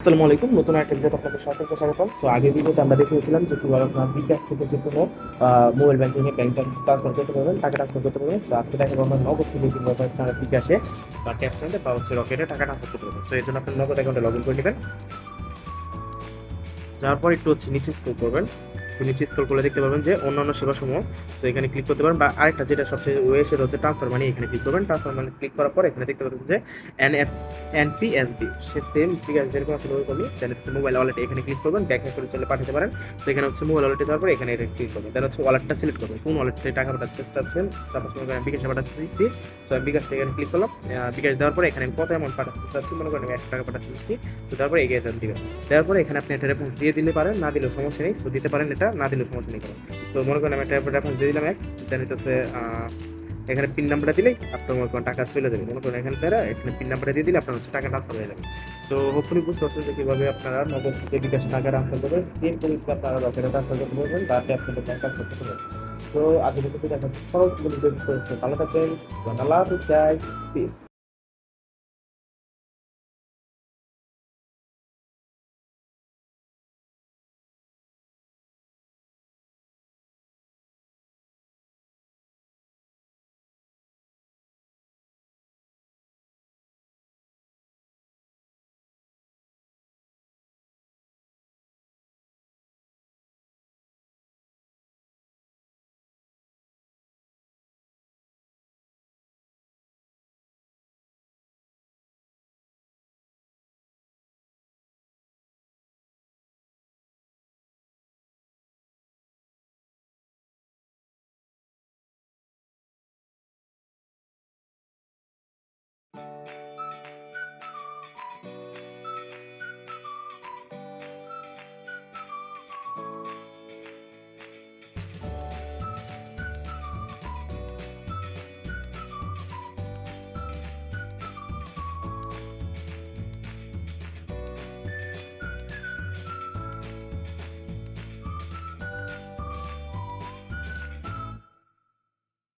আসসালামু আলাইকুম, নতুন একটা ভিডিওতে আপনাদের সকলকে স্বাগতম। সো আগের ভিডিওতে আমরা দেখিয়েছিলাম যে কিভাবে আপনার বিকাশ থেকে যে কোনো মোবাইল ব্যাংকিং এ ব্যাংক ট্রান্সফার করতে পারবেন, টাকা ট্রান্সফার করতে পারবেন। তো আজকে দেখাবো আমরা নগদ থেকে কিভাবে আপনারা বিকাশে বা ট্যাপ সেন্ডে বা হচ্ছে রকেটে টাকা ট্রান্সফার করতে পারবেন। তো এর জন্য আপনার নগদ অ্যাকাউন্টে লগ ইন করে নেবেন। যাওয়ার পর একটু হচ্ছে নিচে স্ক্রল করবেন। একটু নিচে স্ক্রল করলে দেখতে পাবেন যে অন্যান্য সেবাসমূহ। সো এখানে ক্লিক করতে পারেন, বা আরেকটা যেটা সবচেয়ে ওয়ে সেটা হচ্ছে ট্রান্সফার মানি। এখানে ক্লিক করবেন। ট্রান্সফার মানি ক্লিক করার পর এখানে দেখতে পাচ্ছেন যে এনপিএসবি, সে সেম বিকাশ যেরকম আছে ওরকমই। দেন হচ্ছে মোবাইল ওয়ালেটে এখানে ক্লিক করবেন, ব্যাক করে চলে পাঠাতে পারেন। সো এখানে হচ্ছে মোবাইল ওয়ালেটে যাওয়ার পর এখানে এটা ক্লিক করবেন। দেন হচ্ছে ওয়ালেটটা সিলেক্ট করবেন, কোন ওয়ালেটে টাকা পাঠাতে চাচ্ছেন। সাপোজ মনে করেন বিকাশে পাঠাতে চাচ্ছি, সো আমি বিকাশটা এখানে ক্লিক করলাম। বিকাশ দেওয়ার পরে এখানে আমি কত অ্যামাউন্ট পাঠাতে চাচ্ছি, মনে করেন আমি 100 টাকা পাঠাতে চাচ্ছি। সো তারপরে এগিয়ে যান দিবেন। দেওয়ার পরে এখানে আপনি একটা রেফারেন্স দিয়ে দিলে পারেন, না দিলেও সমস্যা নেই। সো দিতে পারেন, এটা না দিলেও সমস্যা নেই। সো মনে করেন আমি একটা রেফারেন্স দিয়ে দিলাম দেন হচ্ছে এখানে পিন নাম্বারটা দিলেই আপনার মনে করেন টাকা চলে যাবে। মনে করেন এখানে এখানে পিন নাম্বারটা দিয়ে দিলে আপনার হচ্ছে টাকা ট্রান্সফার হয়ে যাবে। সো হোপফুলি বুঝতে পারছেন যে কিভাবে আপনারা নগদ থেকে বিকাশ টাকা ট্রান্সফার করবেন, সেম পরিস্থিতি আপনারা রকেটে ট্রান্সফার করতে পারবেন বা ট্যাপ সেন্টার ট্রান্সফার করতে পারবেন। সো আজকের ভিডিওতে দেখা হচ্ছে ভালো থাকবেন, আল্লাহ হাফেজ গাইস, পিস।